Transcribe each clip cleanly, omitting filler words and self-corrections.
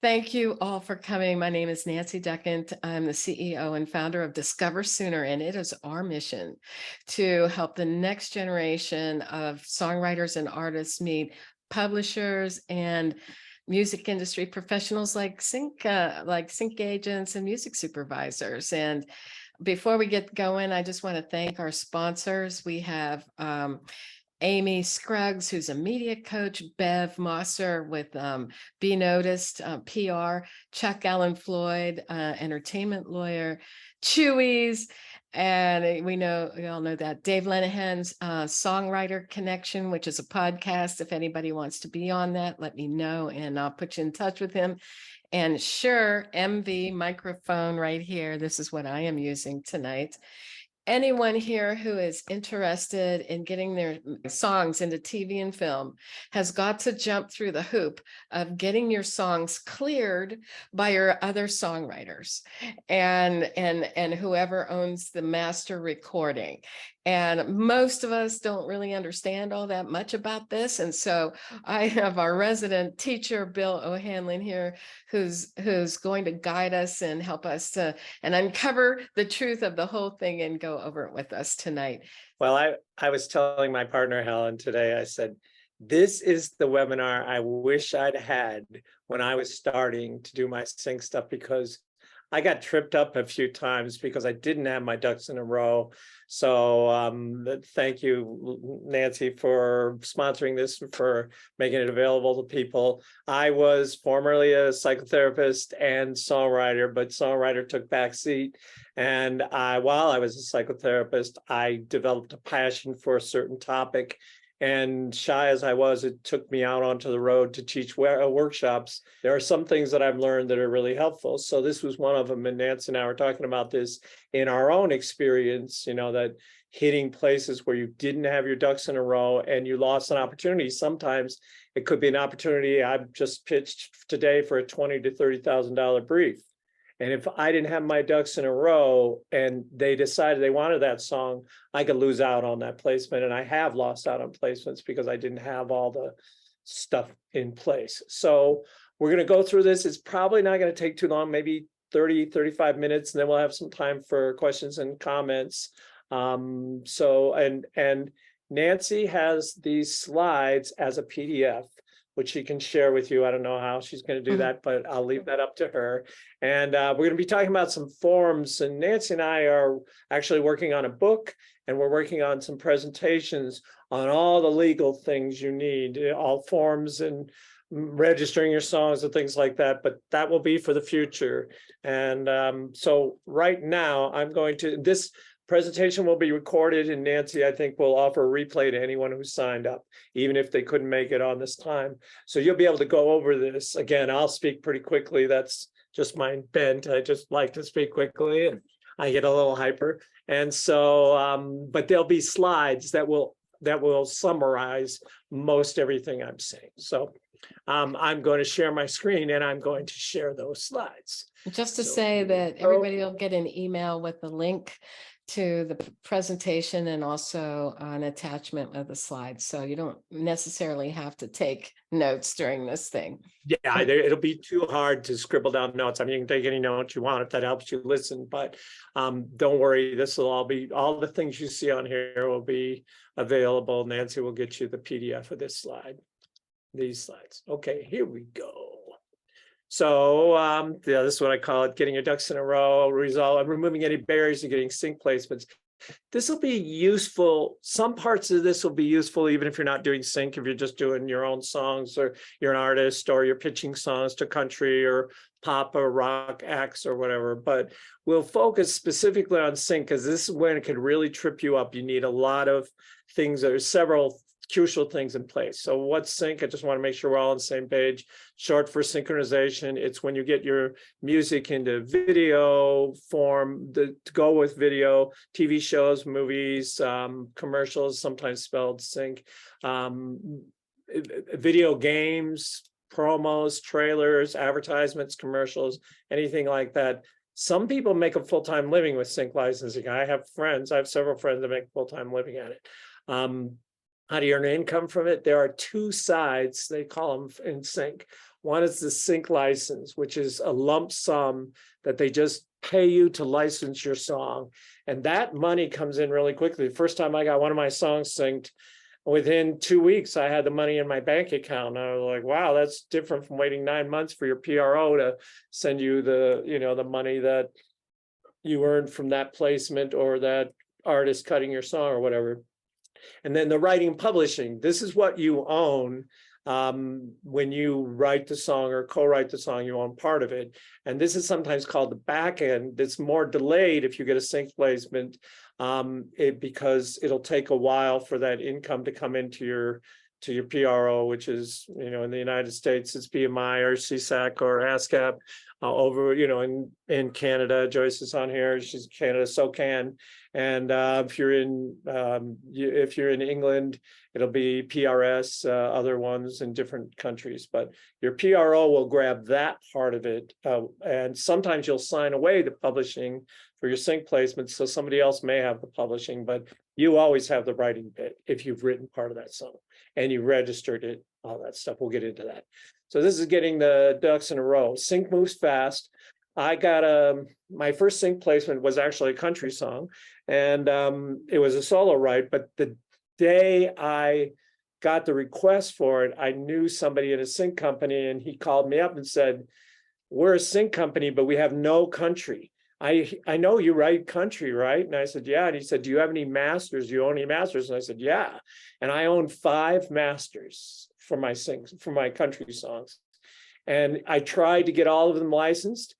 Thank you all for coming. My name is Nancy Duckant. I'm the CEO and founder of Discover Sooner, and it is our mission to help the next generation of songwriters and artists meet publishers and music industry professionals like sync agents and music supervisors. And before we get going, I just want to thank our sponsors. We have Amy Scruggs, who's a media coach, Bev Mosser with Be Noticed, PR, Chuck Allen Floyd, entertainment lawyer, Chewy's, and we all know that Dave Lenahan's Songwriter Connection, which is a podcast. If anybody wants to be on that, let me know and I'll put you in touch with him. And Shure MV microphone right here. This is what I am using tonight. Anyone here who is interested in getting their songs into TV and film has got to jump through the hoop of getting your songs cleared by your other songwriters and whoever owns the master recording. And most of us don't really understand all that much about this. And so I have our resident teacher, Bill O'Hanlon here, who's going to guide us and help us to and uncover the truth of the whole thing and go over it with us tonight. Well, I was telling my partner, Helen, today, I said, this is the webinar I wish I'd had when I was starting to do my sync stuff, because I got tripped up a few times because I didn't have my ducks in a row. So thank you, Nancy, for sponsoring this, for making it available to people. I was formerly a psychotherapist and songwriter, but songwriter took backseat. And while I was a psychotherapist, I developed a passion for a certain topic. And shy as I was, it took me out onto the road to teach workshops. There are some things that I've learned that are really helpful. So this was one of them. And Nancy and I were talking about this in our own experience, that hitting places where you didn't have your ducks in a row and you lost an opportunity. Sometimes it could be an opportunity. I've just pitched today for a $20,000 to $30,000 brief. And if I didn't have my ducks in a row and they decided they wanted that song, I could lose out on that placement. And I have lost out on placements because I didn't have all the stuff in place. So we're going to go through this. It's probably not going to take too long, maybe 30, 35 minutes, and then we'll have some time for questions and comments. And Nancy has these slides as a PDF, which she can share with you. I don't know how she's going to do that, but I'll leave that up to her. And we're going to be talking about some forms. And Nancy and I are actually working on a book, and we're working on some presentations on all the legal things you need, all forms and registering your songs and things like that. But that will be for the future. And so right now, this presentation will be recorded, and Nancy, I think, will offer a replay to anyone who signed up, even if they couldn't make it on this time. So you'll be able to go over this. Again, I'll speak pretty quickly. That's just my bent. I just like to speak quickly, and I get a little hyper. And so, but there'll be slides that will summarize most everything I'm saying. So I'm going to share my screen, and I'm going to share those slides. Just to say that everybody will get an email with the link to the presentation and also an attachment of the slides. So you don't necessarily have to take notes during this thing. Yeah, it'll be too hard to scribble down notes. I mean, you can take any notes you want if that helps you listen, but don't worry, this will all the things you see on here will be available. Nancy will get you the PDF of these slides. Okay, here we go. So this is what I call it, getting your ducks in a row, removing any barriers to getting sync placements. This will be useful. Some parts of this will be useful even if you're not doing sync, if you're just doing your own songs, or you're an artist, or you're pitching songs to country or pop or rock acts or whatever. But we'll focus specifically on sync, because this is when it can really trip you up. You need a lot of things. There's several crucial things in place. So what's sync? I just want to make sure we're all on the same page. Short for synchronization. It's when you get your music into video form to go with video, TV shows, movies, commercials, sometimes spelled sync, video games, promos, trailers, advertisements, commercials, anything like that. Some people make a full-time living with sync licensing. I have several friends that make a full-time living at it. how do you earn income from it? There are two sides, they call them in sync. One is the sync license, which is a lump sum that they just pay you to license your song. And that money comes in really quickly. The first time I got one of my songs synced, within 2 weeks, I had the money in my bank account. And I was like, wow, that's different from waiting 9 months for your PRO to send you the, the money that you earned from that placement or that artist cutting your song or whatever. And then the writing and publishing, this is what you own. When you write the song or co-write the song, you own part of it. And this is sometimes called the back end. It's more delayed if you get a sync placement, because it'll take a while for that income to come into your PRO, which is, in the United States, it's BMI or CSAC or ASCAP. Over, in Canada, Joyce is on here. She's Canada, SOCAN. And if you're in England, it'll be PRS, other ones in different countries. But your PRO will grab that part of it. And sometimes you'll sign away the publishing for your sync placements. So somebody else may have the publishing, but you always have the writing bit if you've written part of that song and you registered it, all that stuff. We'll get into that. So this is getting the ducks in a row. Sync moves fast. I got my first sync placement was actually a country song, and it was a solo write. But the day I got the request for it, I knew somebody in a sync company, and he called me up and said, "We're a sync company, but we have no country. I know you write country, right?" And I said, "Yeah." And he said, "Do you have any masters? Do you own any masters?" And I said, "Yeah." And I own 5 masters for my country songs. And I tried to get all of them licensed.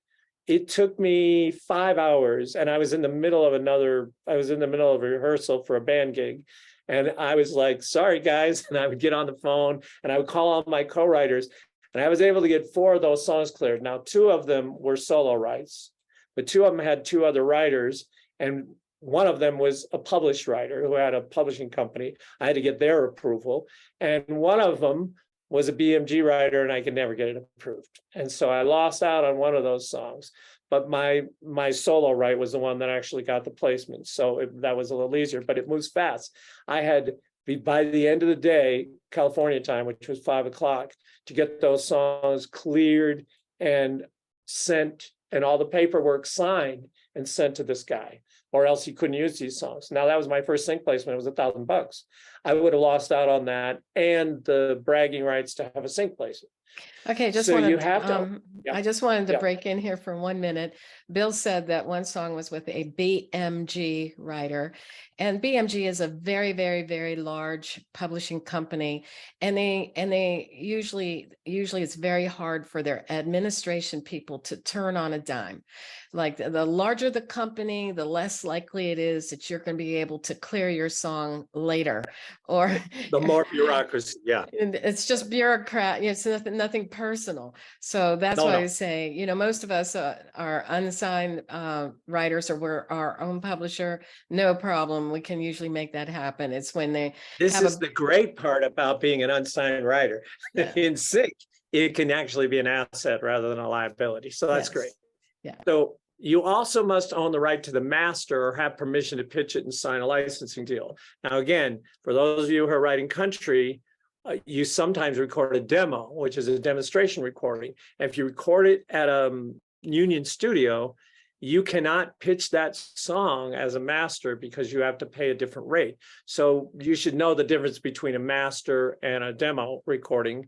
It took me 5 hours, and I was in the middle of a rehearsal for a band gig. And I was like, "Sorry, guys." And I would get on the phone and I would call all my co-writers. And I was able to get 4 of those songs cleared. Now, 2 of them were solo writes, but 2 of them had 2 other writers. And one of them was a published writer who had a publishing company. I had to get their approval. And one of them was a BMG writer, and I could never get it approved. And so I lost out on one of those songs. But my solo write was the one that actually got the placement. So that was a little easier, but it moves fast. I had, by the end of the day, California time, which was 5 o'clock, to get those songs cleared and sent, and all the paperwork signed and sent to this guy, or else he couldn't use these songs. Now, that was my first sync placement. It was $1,000. I would have lost out on that and the bragging rights to have a sync placement. Okay, I just wanted to break in here for 1 minute. Bill said that one song was with a BMG writer, and BMG is a very, very, very large publishing company, and they usually it's very hard for their administration people to turn on a dime. Like the larger the company, the less likely it is that you're going to be able to clear your song later, or the more bureaucracy. Yeah, and it's just bureaucrat. It's nothing personal. So that's why I say, most of us are unsigned writers, or we're our own publisher. No problem. We can usually make that happen. It's when they. This is the great part about being an unsigned writer. Yeah. In sync, it can actually be an asset rather than a liability. So that's great. Yeah. So you also must own the right to the master or have permission to pitch it and sign a licensing deal. Now, again, for those of you who are writing country, you sometimes record a demo, which is a demonstration recording. And if you record it at a union studio, you cannot pitch that song as a master because you have to pay a different rate. So you should know the difference between a master and a demo recording.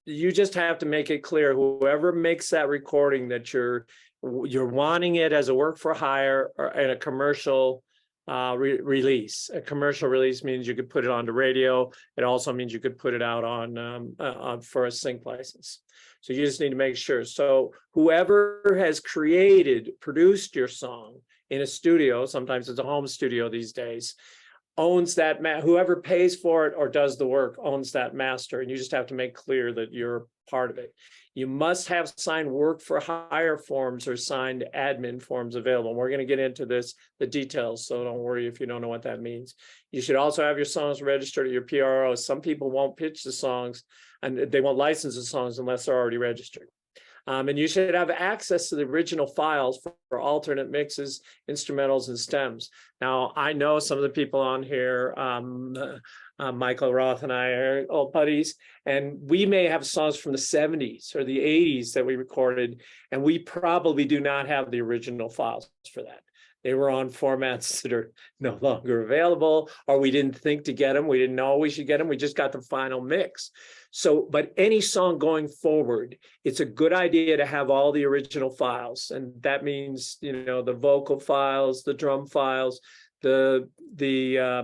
You just have to make it clear, whoever makes that recording, that you're wanting it as a work for hire or in a commercial release. A commercial release means you could put it on the radio. It also means you could put it out on for a sync license. So you just need to make sure. So whoever has produced your song in a studio, sometimes it's a home studio these days, owns that, whoever pays for it or does the work owns that master, and you just have to make clear that you're part of it. You must have signed work for hire forms or signed admin forms available. We're going to get into the details, so don't worry if you don't know what that means. You should also have your songs registered at your PRO. Some people won't pitch the songs and they won't license the songs unless they're already registered. And you should have access to the original files for alternate mixes, instrumentals, and stems. Now, I know some of the people on here, Michael Roth and I are old buddies, and we may have songs from the 70s or the 80s that we recorded, and we probably do not have the original files for that. They were on formats that are no longer available, or we didn't think to get them. We didn't know we should get them. We just got the final mix. So, but any song going forward, it's a good idea to have all the original files. And that means, the vocal files, the drum files, the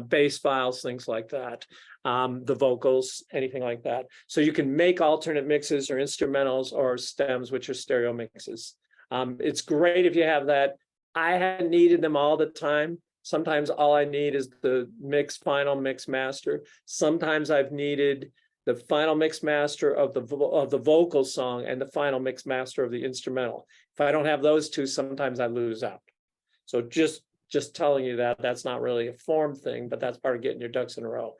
bass files, things like that, the vocals, anything like that. So you can make alternate mixes or instrumentals or stems, which are stereo mixes. It's great if you have that. I hadn't needed them all the time. Sometimes all I need is the final mix master. Sometimes I've needed the final mix master of the vocal song and the final mix master of the instrumental. If I don't have those two, sometimes I lose out. So just telling you that, that's not really a form thing, but that's part of getting your ducks in a row.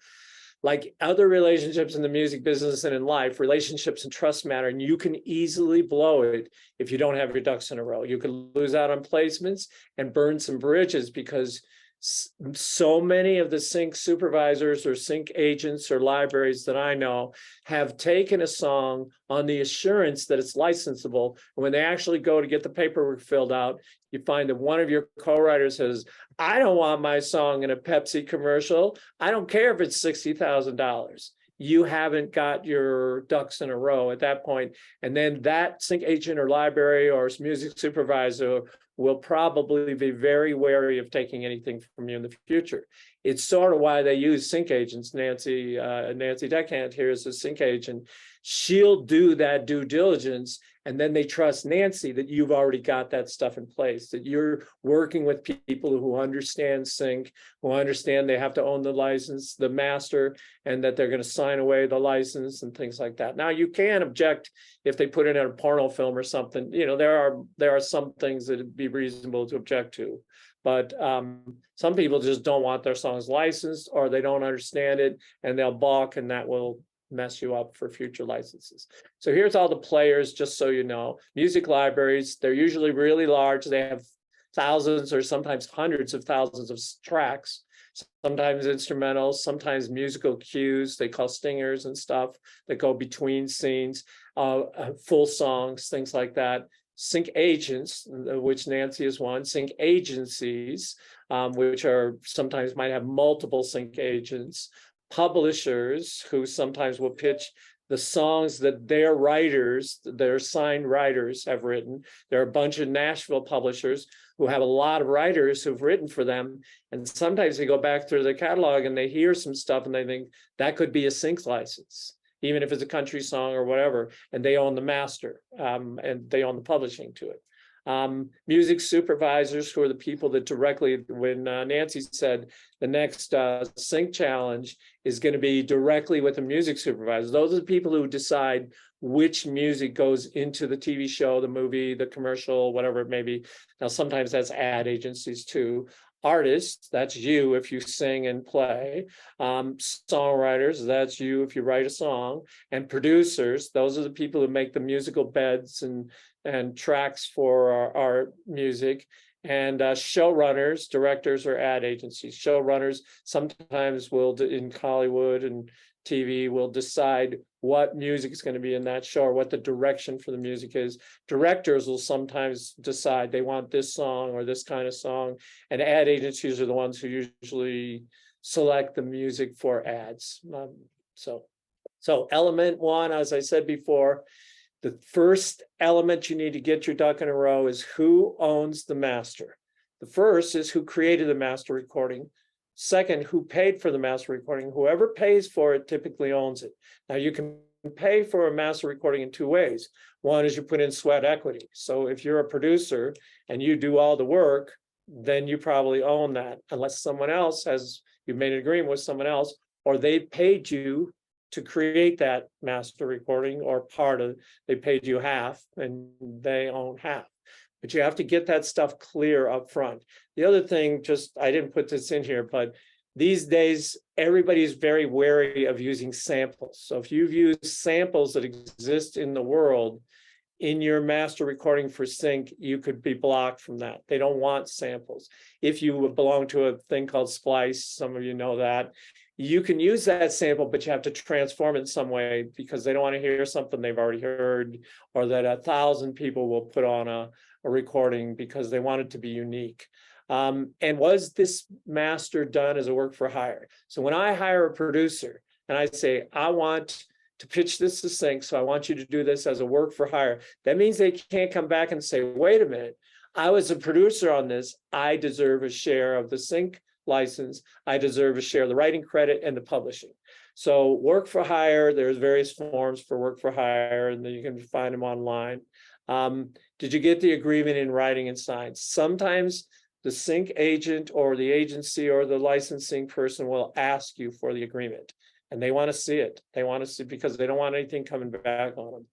Like other relationships in the music business and in life, relationships and trust matter, and you can easily blow it if you don't have your ducks in a row. You can lose out on placements and burn some bridges because so many of the sync supervisors or sync agents or libraries that I know have taken a song on the assurance that it's licensable. And when they actually go to get the paperwork filled out, you find that one of your co-writers says, I don't want my song in a Pepsi commercial. I don't care if it's $60,000. You haven't got your ducks in a row at that point. And then that sync agent or library or music supervisor will probably be very wary of taking anything from you in the future. It's sort of why they use sync agents. Nancy Deckhand here is a sync agent. She'll do that due diligence, and then they trust Nancy that you've already got that stuff in place, that you're working with people who understand sync, who understand they have to own the license, the master, and that they're going to sign away the license and things like that. Now, you can object if they put it in a porno film or something. There are some things that would be reasonable to object to. But some people just don't want their songs licensed, or they don't understand it, and they'll balk, and that will mess you up for future licenses. So here's all the players, just so you know. Music libraries, they're usually really large. They have thousands or sometimes hundreds of thousands of tracks, sometimes instrumentals, sometimes musical cues, they call stingers and stuff that go between scenes, full songs, things like that. Sync agents, which Nancy is one, sync agencies, which are sometimes might have multiple sync agents, publishers who sometimes will pitch the songs that their writers, their signed writers have written. There are a bunch of Nashville publishers who have a lot of writers who've written for them. And sometimes they go back through the catalog and they hear some stuff and they think that could be a sync license, even if it's a country song or whatever, and they own the master and they own the publishing to it. Music supervisors, who are the people that directly, when Nancy said the next sync challenge is going to be directly with the music supervisor, those are the people who decide which music goes into the TV show, the movie, the commercial, whatever it may be. Now, sometimes that's ad agencies too. Artists, that's you if you sing and play. Songwriters, that's you if you write a song. And producers, those are the people who make the musical beds and tracks for our music. And showrunners, directors, or ad agencies. Showrunners sometimes will, in Hollywood and TV, will decide what music is going to be in that show or what the direction for the music is. Directors will sometimes decide they want this song or this kind of song, and ad agencies are the ones who usually select the music for ads. So element one, as I said before, the first element you need to get your duck in a row is who owns the master. The first is who created the master recording. Second, who paid for the master recording. Whoever pays for it typically owns it. Now, you can pay for a master recording in two ways. One is you put in sweat equity. So if you're a producer and you do all the work, then you probably own that, unless someone else you've made an agreement with someone else, or they paid you to create that master recording, or they paid you half and they own half. But you have to get that stuff clear up front. The other thing, I didn't put this in here, but these days, everybody's very wary of using samples. So if you've used samples that exist in the world, in your master recording for sync, you could be blocked from that. They don't want samples. If you belong to a thing called Splice, some of you know that, you can use that sample, but you have to transform it in some way because they don't want to hear something they've already heard, or that 1,000 people will put on a recording because they want it to be unique. And was this master done as a work for hire? So when I hire a producer and I say, I want to pitch this to sync, so I want you to do this as a work for hire, that means they can't come back and say, wait a minute, I was a producer on this, I deserve a share of the sync license, I deserve a share of the writing credit and the publishing. So work for hire, there's various forms for work for hire, and then you can find them online. Did you get the agreement in writing and signed? Sometimes the sync agent or the agency or the licensing person will ask you for the agreement, and they want to see it. They want to see, because they don't want anything coming back on them.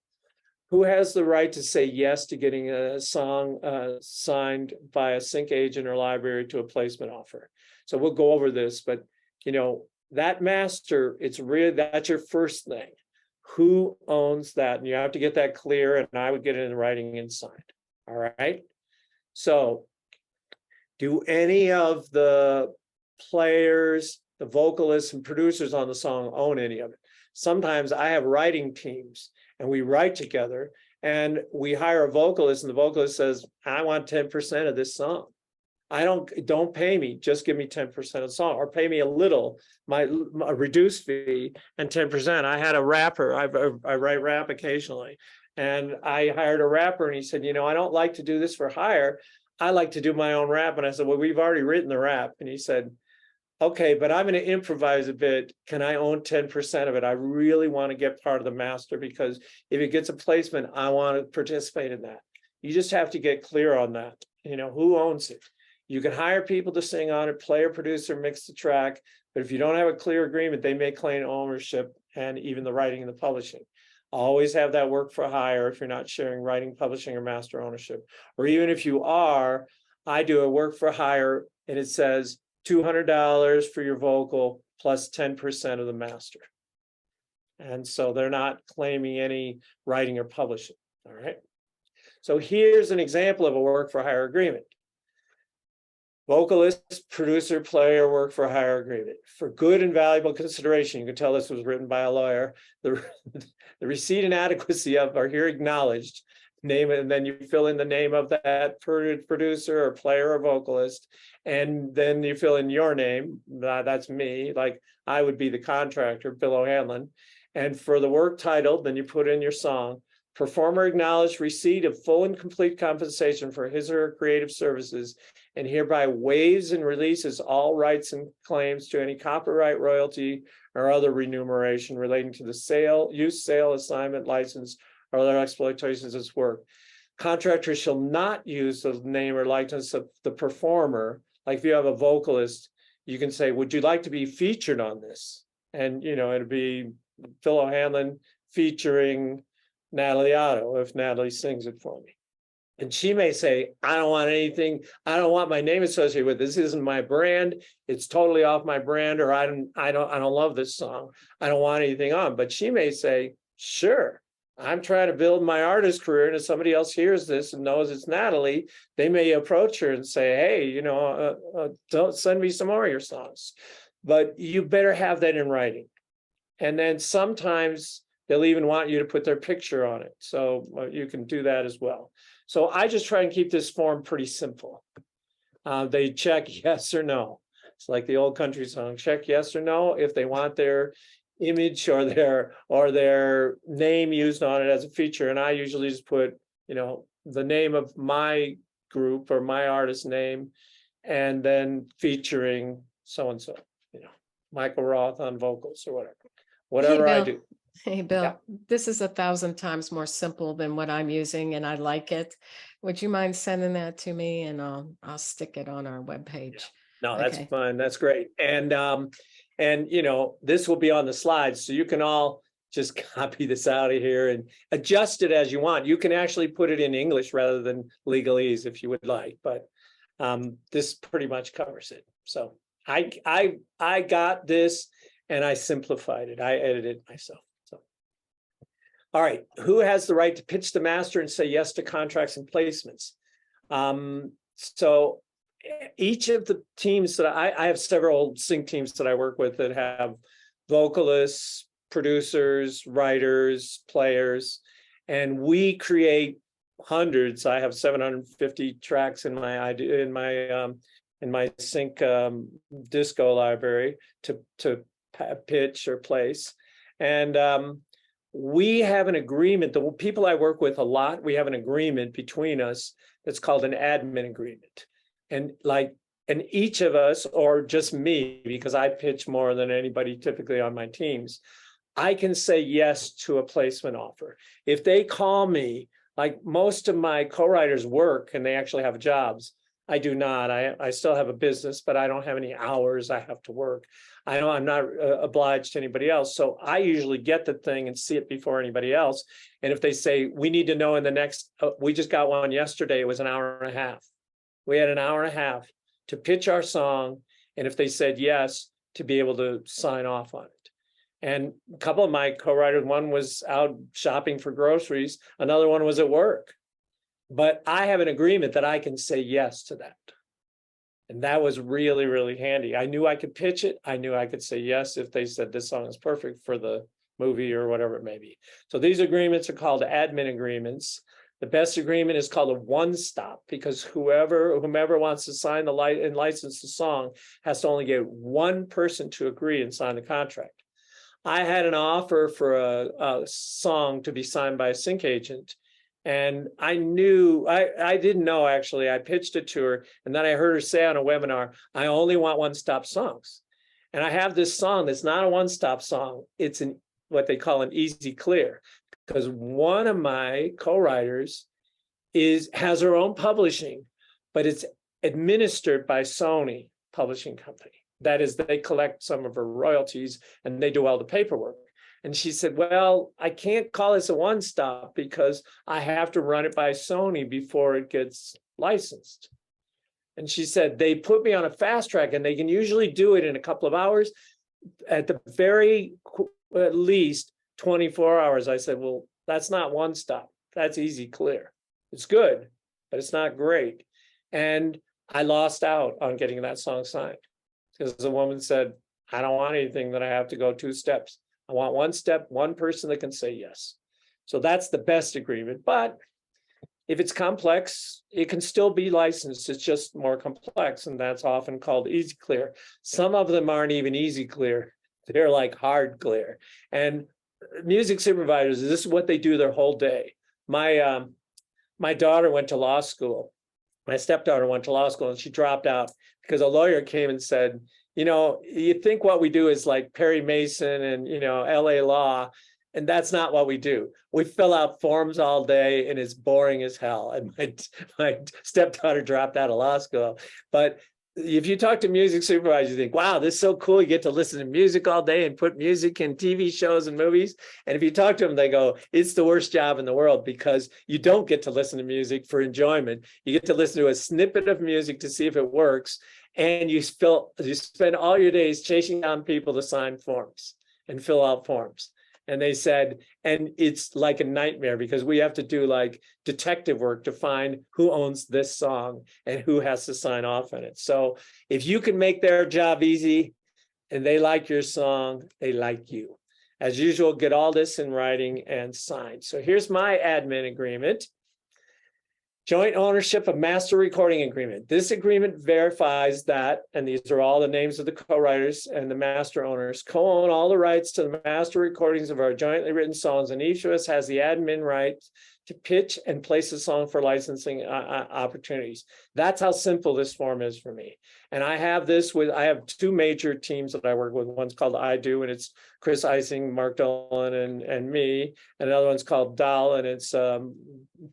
Who has the right to say yes to getting a song signed by a sync agent or library to a placement offer? So we'll go over this, but that master, it's really, that's your first thing. Who owns that? And you have to get that clear, and I would get it in writing and signed. All right. So do any of the players, the vocalists and producers on the song own any of it? Sometimes I have writing teams and we write together, and we hire a vocalist, and the vocalist says, I want 10% of this song. Don't pay me, just give me 10% of the song, or pay me a little, a reduced fee and 10%. I had a rapper, I write rap occasionally, and I hired a rapper, and he said, I don't like to do this for hire. I like to do my own rap. And I said, well, we've already written the rap. And he said, okay, but I'm going to improvise a bit. Can I own 10% of it? I really want to get part of the master, because if it gets a placement, I want to participate in that. You just have to get clear on that. Who owns it? You can hire people to sing on it, player, producer, mix the track. But if you don't have a clear agreement, they may claim ownership and even the writing and the publishing. Always have that work for hire if you're not sharing writing, publishing, or master ownership. Or even if you are, I do a work for hire, and it says $200 for your vocal plus 10% of the master. And so they're not claiming any writing or publishing. All right. So here's an example of a work for hire agreement. Vocalist, producer, player, work for hire agreement. For good and valuable consideration, you can tell this was written by a lawyer. The receipt and adequacy of are here acknowledged. Name it, and then you fill in the name of that producer or player or vocalist, and then you fill in your name. That's me. Like I would be the contractor, Bill O'Hanlon. And for the work title, then you put in your song. Performer acknowledged receipt of full and complete compensation for his or her creative services, and hereby waives and releases all rights and claims to any copyright, royalty, or other remuneration relating to the sale, use, sale, assignment, license, or other exploitations of his work. Contractors shall not use the name or likeness of the performer. Like if you have a vocalist, you can say, would you like to be featured on this? And it'd be Phil O'Hanlon featuring Natalie Otto if Natalie sings it for me. And she may say, I don't want anything, I don't want my name associated with this. This isn't my brand. It's totally off my brand, or I don't love this song. I don't want anything on. But she may say, sure, I'm trying to build my artist career, and if somebody else hears this and knows it's Natalie, they may approach her and say, hey, don't send me some more of your songs. But you better have that in writing. And then sometimes they'll even want you to put their picture on it. So you can do that as well. So I just try and keep this form pretty simple. They check yes or no. It's like the old country song, check yes or no if they want their image or their name used on it as a feature. And I usually just put, the name of my group or my artist name, and then featuring so-and-so, Michael Roth on vocals or whatever I do. Hey, Bill, Yeah. This is 1,000 times more simple than what I'm using, and I like it. Would you mind sending that to me, and I'll stick it on our webpage? Yeah. No, that's Okay. fine. That's great. And this will be on the slides, so you can all just copy this out of here and adjust it as you want. You can actually put it in English rather than legalese if you would like, but this pretty much covers it. So I got this and I simplified it. I edited it myself. So All right, who has the right to pitch the master and say yes to contracts and placements? So each of the teams that I have several sync teams that I work with that have vocalists, producers, writers, players, and we create hundreds. I have 750 tracks in my sync disco library to pitch or place, and we have an agreement. The people I work with a lot, we have an agreement between us that's called an admin agreement. And each of us, or just me, because I pitch more than anybody typically on my teams, I can say yes to a placement offer. If they call me, like most of my co-writers work and they actually have jobs. I do not. I still have a business, but I don't have any hours I have to work. I know I'm not obliged to anybody else. So I usually get the thing and see it before anybody else. And if they say, we need to know in the next, we just got one yesterday, it was an hour and a half. We had an hour and a half to pitch our song. And if they said yes, to be able to sign off on it. And a couple of my co-writers, one was out shopping for groceries, another one was at work. But I have an agreement that I can say yes to that. And that was really, really handy. I knew I could pitch it. I knew I could say yes if they said this song is perfect for the movie or whatever it may be. So these agreements are called admin agreements. The best agreement is called a one-stop, because whomever wants to sign the and license the song has to only get one person to agree and sign the contract. I had an offer for a song to be signed by a sync agent. And I didn't know, actually. I pitched it to her, and then I heard her say on a webinar, I only want one-stop songs. And I have this song that's not a one-stop song. It's what they call an easy clear, because one of my co-writers has her own publishing, but it's administered by Sony Publishing Company. That is, they collect some of her royalties and they do all the paperwork. And she said, well, I can't call this a one-stop because I have to run it by Sony before it gets licensed. And she said, they put me on a fast track and they can usually do it in a couple of hours, at the very at least 24 hours. I said, well, that's not one stop. That's easy clear. It's good, but it's not great. And I lost out on getting that song signed because the woman said, I don't want anything that I have to go 2 steps. I want one step, one person that can say yes. So that's the best agreement. But if it's complex, it can still be licensed. It's just more complex, and that's often called easy clear. Some of them aren't even easy clear. They're like hard clear. And music supervisors, this is what they do their whole day. My daughter went to law school. My stepdaughter went to law school, and she dropped out because a lawyer came and said, you know, you think what we do is like Perry Mason and, you know, LA Law, and that's not what we do. We fill out forms all day and it's boring as hell. And my stepdaughter dropped out of law school. But if you talk to music supervisors, you think, wow, this is so cool. You get to listen to music all day and put music in TV shows and movies. And if you talk to them, they go, it's the worst job in the world because you don't get to listen to music for enjoyment. You get to listen to a snippet of music to see if it works. And you spend all your days chasing down people to sign forms and fill out forms. And they said, and it's like a nightmare because we have to do like detective work to find who owns this song and who has to sign off on it. So if you can make their job easy and they like your song, they like you. As usual, get all this in writing and sign. So here's my admin agreement. Joint ownership of master recording agreement. This agreement verifies that, and these are all the names of the co-writers and the master owners, co-own all the rights to the master recordings of our jointly written songs, and each of us has the admin right to pitch and place a song for licensing opportunities. That's how simple this form is for me. And I have 2 major teams that I work with. One's called I Do, and it's Chris Ising, Mark Dolan, and me. And another one's called Doll, and it's Paul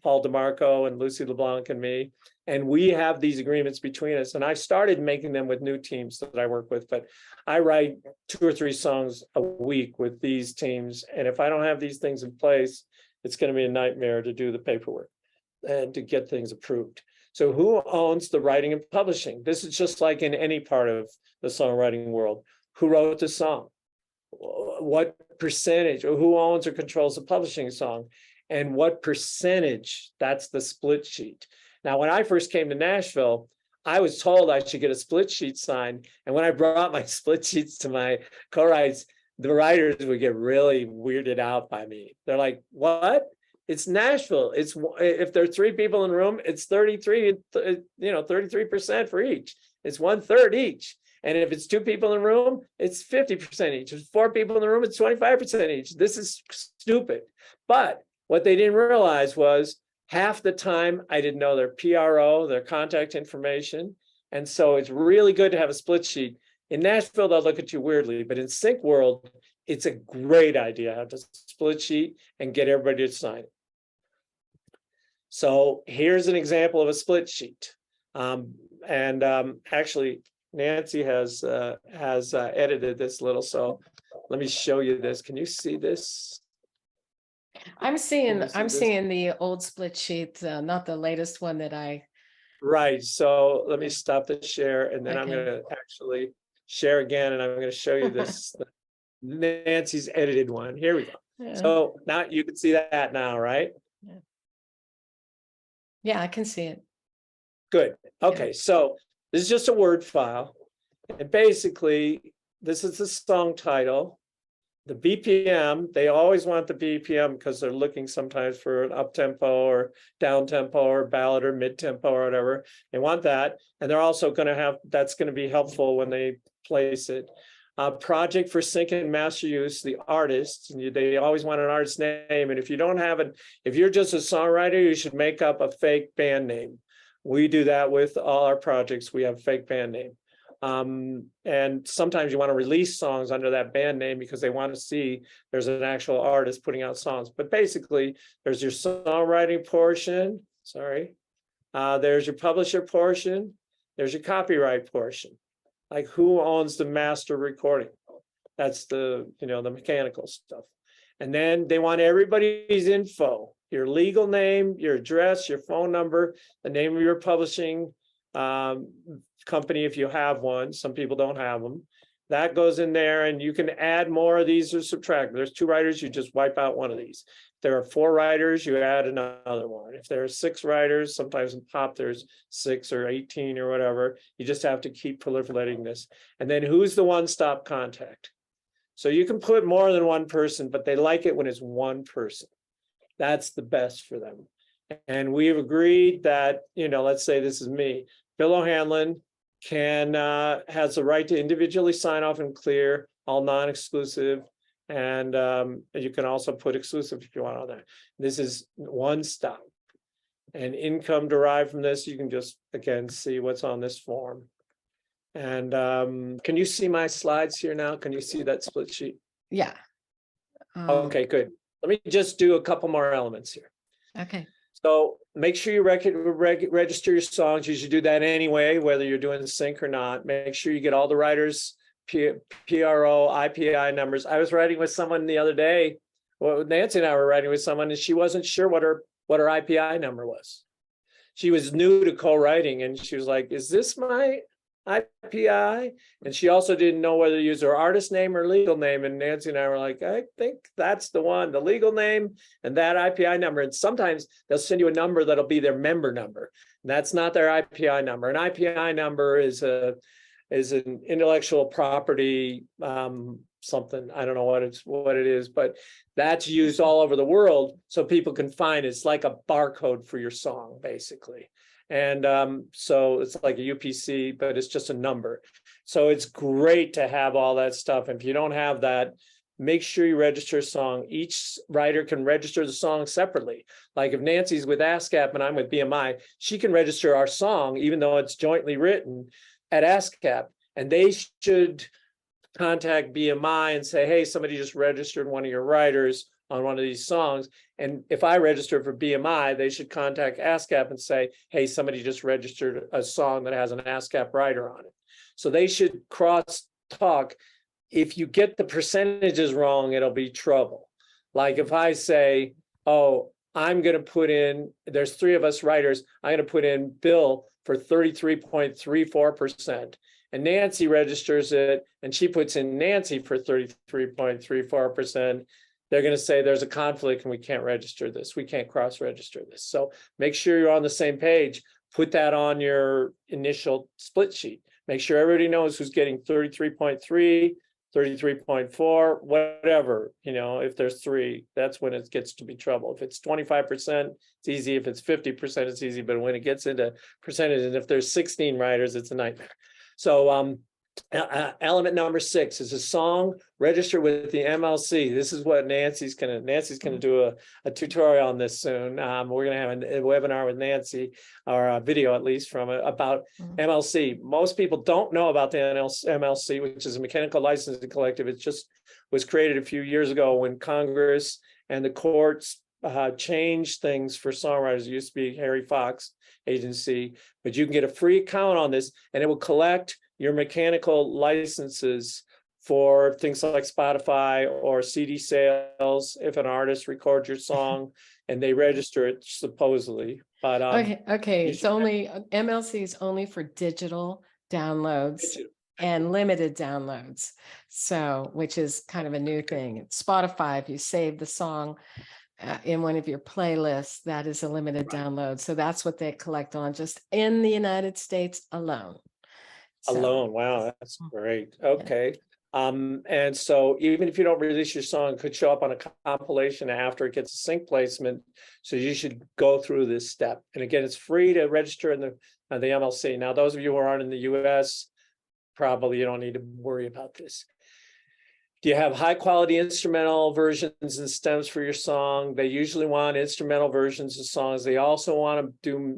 DeMarco and Lucy LeBlanc and me. And we have these agreements between us. And I started making them with new teams that I work with, but I write 2 or 3 songs a week with these teams. And if I don't have these things in place, it's going to be a nightmare to do the paperwork and to get things approved. So who owns the writing and publishing? This is just like in any part of the songwriting world. Who wrote the song? what percentage, or who owns or controls the publishing song, and what percentage. That's the split sheet. Now, when I first came to Nashville, I was told I should get a split sheet signed. And when I brought my split sheets to my co-writes, the writers would get really weirded out by me. They're like, what? It's Nashville. It's, if there are 3 people in the room, it's 33, 33% for each. It's 1/3 each. And if it's 2 people in the room, it's 50% each. If it's 4 people in the room, it's 25% each. This is stupid. But what they didn't realize was half the time I didn't know their PRO, their contact information. And so it's really good to have a split sheet. In Nashville, they'll look at you weirdly, but in Sync World, it's a great idea to have a split sheet and get everybody to sign it. So here's an example of a split sheet. Actually, Nancy has edited this little, so let me show you this. Can you see this? I'm seeing the old split sheet, not the latest one that I. Right. So let me stop the share, and then I'm Okay. going to actually share again, and I'm going to show you this Nancy's edited one. Here we go. Yeah. So now you can see that now, right? Yeah, I can see it. Good. Okay. So this is just a Word file. And basically, this is the song title. The BPM, they always want the BPM because they're looking sometimes for an up-tempo or down-tempo or ballad or mid-tempo or whatever. They want that. And they're also going to have, that's going to be helpful when they place it. Project for sync and master use, the artist, they always want an artist name. And if you don't have it, if you're just a songwriter, you should make up a fake band name. We do that with all our projects. We have a fake band name. And sometimes you want to release songs under that band name because they want to see there's an actual artist putting out songs. But basically, there's your songwriting portion. There's your publisher portion. There's your copyright portion. Like who owns the master recording? That's the, the mechanical stuff. And then they want everybody's info, your legal name, your address, your phone number, the name of your publishing company if you have one. Some people don't have them. That goes in there, and you can add more of these or subtract. There's 2 writers, you just wipe out one of these. If there are 4 writers, you add another one. If there are 6 writers, sometimes in pop there's 6 or 18 or whatever. You just have to keep proliferating this. And then who's the one-stop contact? So you can put more than one person, but they like it when it's one person. That's the best for them. And we've agreed that, let's say this is me. Bill O'Hanlon has the right to individually sign off and clear all non-exclusive. And you can also put exclusive if you want on there. This is one stop. And income derived from this, you can just, again, see what's on this form. And can you see my slides here now? Can you see that split sheet? Yeah. Okay, good. Let me just do a couple more elements here. Okay. So make sure you register your songs. You should do that anyway, whether you're doing sync or not. Make sure you get all the writers' PRO, IPI numbers. I was writing with someone the other day. Well, Nancy and I were writing with someone, and she wasn't sure what her IPI number was. She was new to co-writing, and she was like, "Is this my IPI?" And she also didn't know whether to use her artist name or legal name. And Nancy and I were like, I think that's the one, the legal name and that IPI number. And sometimes they'll send you a number that'll be their member number. And that's not their IPI number. An IPI number is an intellectual property something. I don't know what it is, but that's used all over the world so people can find it. It's like a barcode for your song, basically. And so it's like a UPC, but it's just a number. So it's great to have all that stuff. And if you don't have that, make sure you register a song. Each writer can register the song separately. Like if Nancy's with ASCAP and I'm with BMI, she can register our song, even though it's jointly written at ASCAP. And they should contact BMI and say, hey, somebody just registered one of your writers on one of these songs. And if I register for BMI, they should contact ASCAP and say, hey, somebody just registered a song that has an ASCAP writer on it. So they should cross talk. If you get the percentages wrong, it'll be trouble. Like if I say, oh, I'm going to put in, there's 3 of us writers, I'm going to put in Bill for 33.34%. and Nancy registers it, and she puts in Nancy for 33.34%, they're going to say there's a conflict and we can't register this. We can't cross-register this. So make sure you're on the same page. Put that on your initial split sheet. Make sure everybody knows who's getting 33.3, 33.4, whatever. If there's 3, that's when it gets to be trouble. If it's 25%, it's easy. If it's 50%, it's easy. But when it gets into percentage, and if there's 16 writers, it's a nightmare. So element number 6 is a song registered with the MLC. This is what Nancy's gonna do a tutorial on this soon. We're gonna have a webinar with Nancy, or a video at least from it, about MLC. Most people don't know about the MLC, which is a mechanical licensing collective. It just was created a few years ago when Congress and the courts changed things for songwriters. It used to be Harry Fox agency, but you can get a free account on this, and it will collect your mechanical licenses for things like Spotify or CD sales if an artist records your song and they register it supposedly. But okay. It's only MLC is only for digital downloads and limited downloads. So, which is kind of a new thing. Spotify, if you save the song in one of your playlists, that is a limited download. So that's what they collect on just in the United States alone. Alone. Wow, that's great. Okay. And so even if you don't release your song, it could show up on a compilation after it gets a sync placement. So you should go through this step. And again, it's free to register in the MLC. Now, those of you who aren't in the US, probably you don't need to worry about this. Do you have high quality instrumental versions and stems for your song? They usually want instrumental versions of songs. They also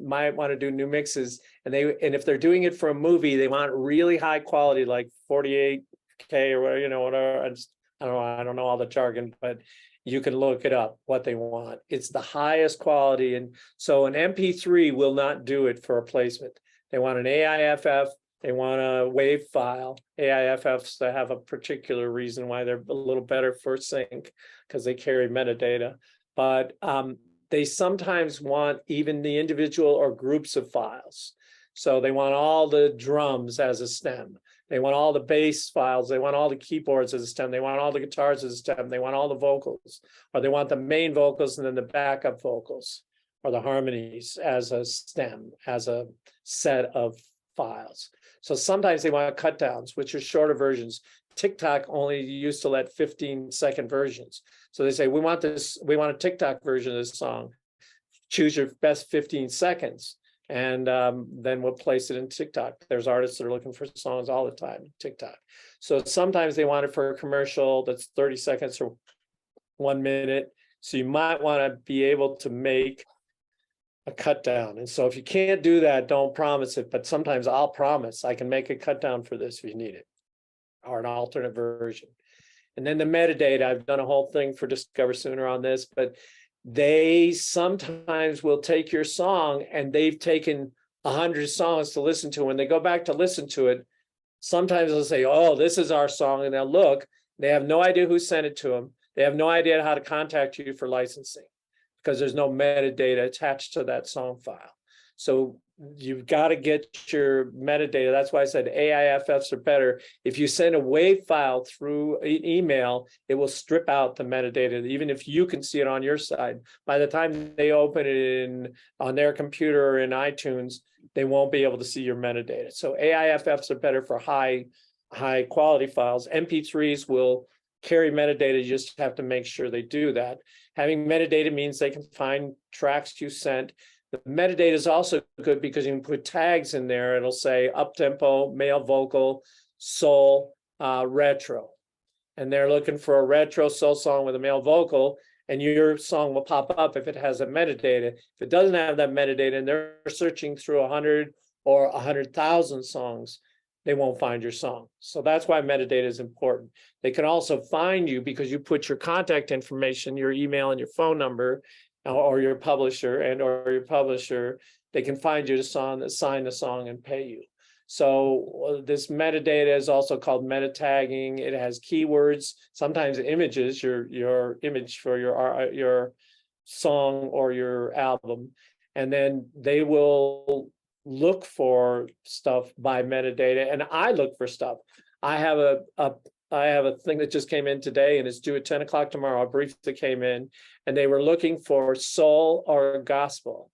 might want to do new mixes. And if they're doing it for a movie, they want really high quality, like 48K or whatever. I don't know all the jargon, but you can look it up what they want. It's the highest quality. And so an MP3 will not do it for a placement. They want an AIFF. They want a WAV file. AIFFs that have a particular reason why they're a little better for sync, because they carry metadata. But they sometimes want even the individual or groups of files. So they want all the drums as a stem. They want all the bass files. They want all the keyboards as a stem. They want all the guitars as a stem. They want all the vocals, or they want the main vocals and then the backup vocals or the harmonies as a stem, as a set of files. So sometimes they want cut downs, which are shorter versions. TikTok only used to let 15-second versions. So they say, we want a TikTok version of this song. Choose your best 15 seconds. And then we'll place it in TikTok. There's artists that are looking for songs all the time in TikTok. So sometimes they want it for a commercial that's 30 seconds or 1 minute. So you might want to be able to make a cut down. And so if you can't do that, don't promise it. But sometimes I'll promise I can make a cut down for this if you need it, or an alternate version. And then the metadata, I've done a whole thing for Discover Sooner on this, but they sometimes will take your song and they've taken 100 songs to listen to. When they go back to listen to it, sometimes they'll say, oh, this is our song. And they'll look, they have no idea who sent it to them. They have no idea how to contact you for licensing, because there's no metadata attached to that song file. So you've got to get your metadata. That's why I said AIFFs are better. If you send a WAV file through email, it will strip out the metadata, even if you can see it on your side. By the time they open it on their computer or in iTunes, they won't be able to see your metadata. So AIFFs are better for high quality files. MP3s will carry metadata. You just have to make sure they do that. Having metadata means they can find tracks you sent. The metadata is also good because you can put tags in there. It'll say up-tempo, male vocal, soul, retro. And they're looking for a retro soul song with a male vocal, and your song will pop up if it has a metadata. If it doesn't have that metadata and they're searching through 100 or 100,000 songs, they won't find your song. So that's why metadata is important. They can also find you because you put your contact information, your email and your phone number, or your publisher they can find you to assign the song and pay you. So this metadata is also called meta tagging. It has keywords, sometimes images, your image for your song or your album. And then they will look for stuff by metadata, and I look for stuff. I have a thing that just came in today, and it's due at 10 o'clock tomorrow. A brief that came in, and they were looking for soul or gospel.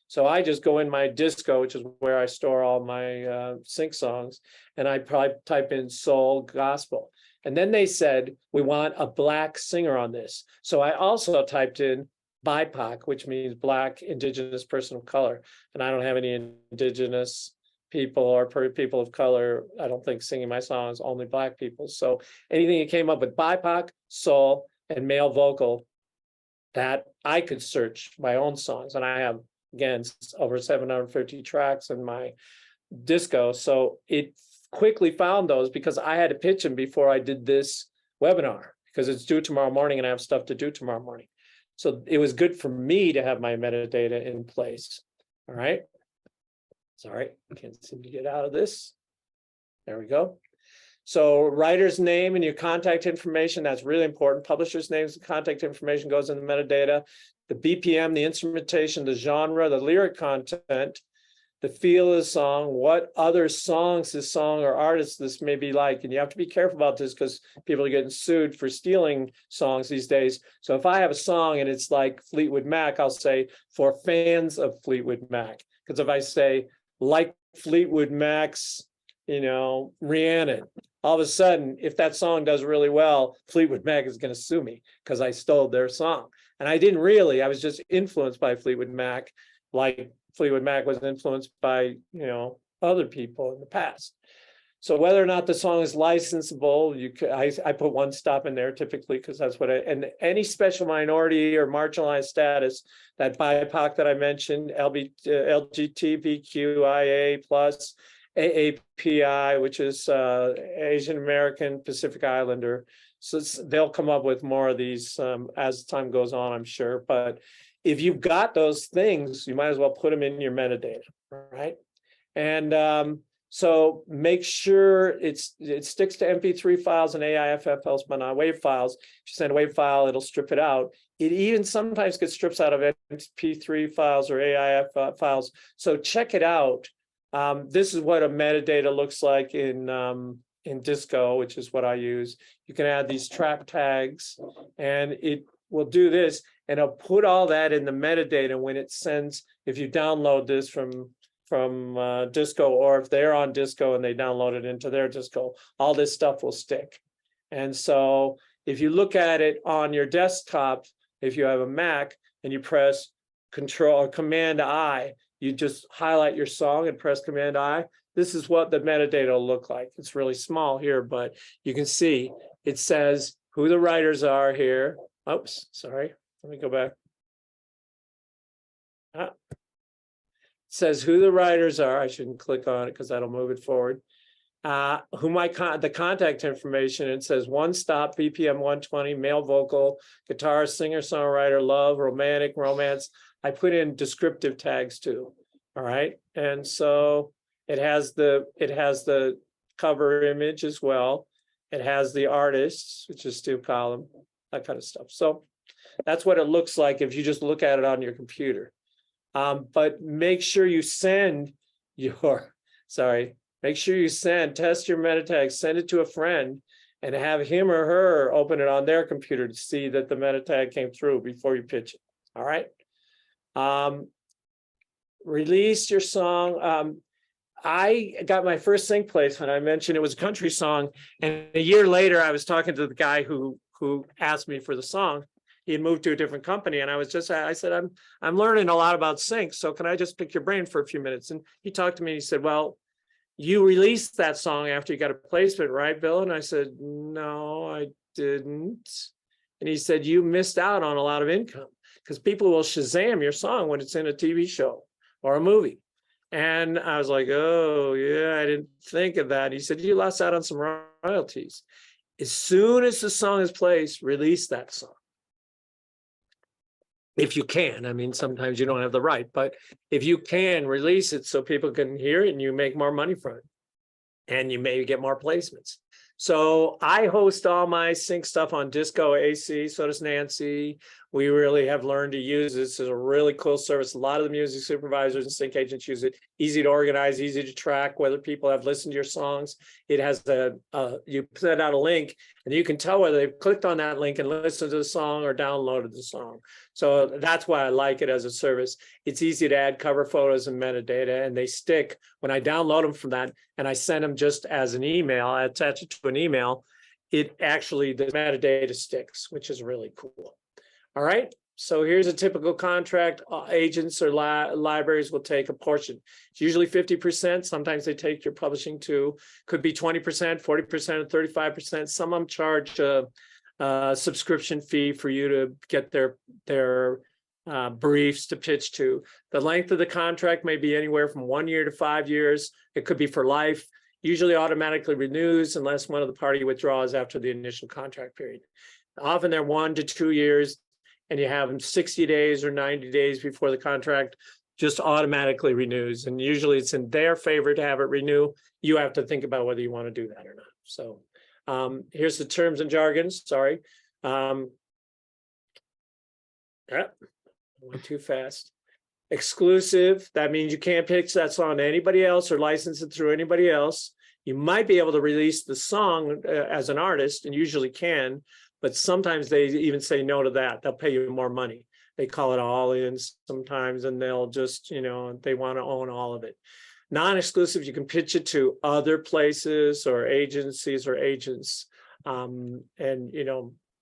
So I just go in my disco, which is where I store all my sync songs, and I probably type in soul gospel. And then they said, we want a Black singer on this. So I also typed in BIPOC, which means Black, Indigenous Person of Color. And I don't have any Indigenous people or people of color, I don't think, singing my songs, only Black people. So anything that came up with BIPOC, soul, and male vocal, that I could search my own songs. And I have, again, over 750 tracks in my disco. So it quickly found those because I had to pitch them before I did this webinar, because it's due tomorrow morning and I have stuff to do tomorrow morning. So it was good for me to have my metadata in place. All right. Sorry, I can't seem to get out of this. There we go. So writer's name and your contact information, that's really important. Publisher's names and contact information goes in the metadata. The BPM, the instrumentation, the genre, the lyric content, the feel of the song, what other songs this song or artist this may be like. And you have to be careful about this because people are getting sued for stealing songs these days. So if I have a song and it's like Fleetwood Mac, I'll say for fans of Fleetwood Mac. Because if I say like Fleetwood Mac's, Rhiannon, all of a sudden, if that song does really well, Fleetwood Mac is going to sue me because I stole their song. And I didn't really, I was just influenced by Fleetwood Mac, like Fleetwood Mac was influenced by, other people in the past. So whether or not the song is licensable, I put one stop in there typically because that's what and any special minority or marginalized status, that BIPOC that I mentioned, LGBTQIA plus, AAPI, which is Asian American Pacific Islander. So they'll come up with more of these as time goes on, I'm sure. But if you've got those things, you might as well put them in your metadata, right? And so make sure it sticks to MP3 files and AIFF files, but not WAV files. If you send a WAV file, it'll strip it out. It even sometimes gets strips out of MP3 files or AIF files. So check it out. This is what a metadata looks like in Disco, which is what I use. You can add these track tags, and it will do this, and it'll put all that in the metadata when it sends. If you download this from Disco, or if they're on Disco and they download it into their Disco, all this stuff will stick. And so if you look at it on your desktop, if you have a Mac and you press Control or Command I, you just highlight your song and press Command I. This is what the metadata will look like. It's really small here, but you can see it says who the writers are here. Oops, sorry. Let me go back. It says who the writers are. I shouldn't click on it because that'll move it forward. The contact information. It says one stop, BPM 120, male vocal, guitar, singer, songwriter, love, romantic, romance. I put in descriptive tags too. All right, and so it has the cover image as well. It has the artists, which is Stu Collum, that kind of stuff. So that's what it looks like if you just look at it on your computer. But make sure you send test your meta tag, send it to a friend, and have him or her open it on their computer to see that the meta tag came through before you pitch it. All right. Release your song. I got my first sync placement. I mentioned it was a country song, and a year later, I was talking to the guy who asked me for the song. He had moved to a different company, and I said, I'm learning a lot about sync, so can I just pick your brain for a few minutes? And he talked to me. He said, well, you released that song after you got a placement, right, Bill? And I said, no, I didn't. And he said, you missed out on a lot of income because people will Shazam your song when it's in a TV show or a movie. And I was like, oh, yeah, I didn't think of that. He said, you lost out on some royalties. As soon as the song is placed, release that song. If you can. I mean, sometimes you don't have the right, but if you can, release it so people can hear it and you make more money from it. And you may get more placements. So I host all my sync stuff on Disco AC, so does Nancy. we really have learned to use this as a really cool service. A lot of the music supervisors and sync agents use it. Easy to organize, easy to track whether people have listened to your songs. It has you put out a link and you can tell whether they've clicked on that link and listened to the song or downloaded the song. So that's why I like it as a service. It's easy to add cover photos and metadata, and they stick when I download them from that and I send them just as an email, I attach it to an email. It actually, the metadata sticks, which is really cool. All right, so here's a typical contract. Agents or libraries will take a portion. It's usually 50%. Sometimes they take your publishing too. Could be 20%, 40%, or 35%. Some of them charge a subscription fee for you to get their briefs to pitch to. The length of the contract may be anywhere from 1 year to 5 years. It could be for life. Usually automatically renews unless one of the party withdraws after the initial contract period. Often they're 1 to 2 years, and you have them 60 days or 90 days before the contract just automatically renews. And usually it's in their favor to have it renew. You have to think about whether you want to do that or not. So here's the terms and jargons. Sorry. Went too fast. Exclusive, that means you can't pitch that song to anybody else or license it through anybody else. You might be able to release the song as an artist, and usually can, but sometimes they even say no to that. They'll pay you more money. They call it all in sometimes, and they'll just, they want to own all of it. Non-exclusive, you can pitch it to other places or agencies or agents.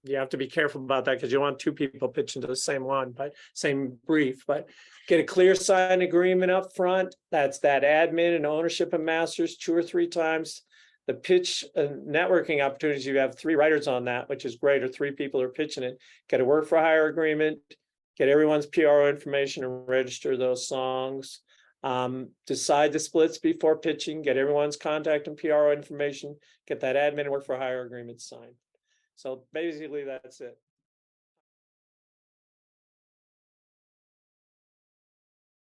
You have to be careful about that because you want 2 people pitching to the same one, but same brief. But get a clear signed agreement up front. That's that admin and ownership of masters 2 or 3 times. The pitch networking opportunities, you have 3 writers on that, which is great, or 3 people are pitching it. Get a work for hire agreement, get everyone's PRO information and register those songs. Decide the splits before pitching, get everyone's contact and PRO information, get that admin and work for hire agreement signed. So basically that's it.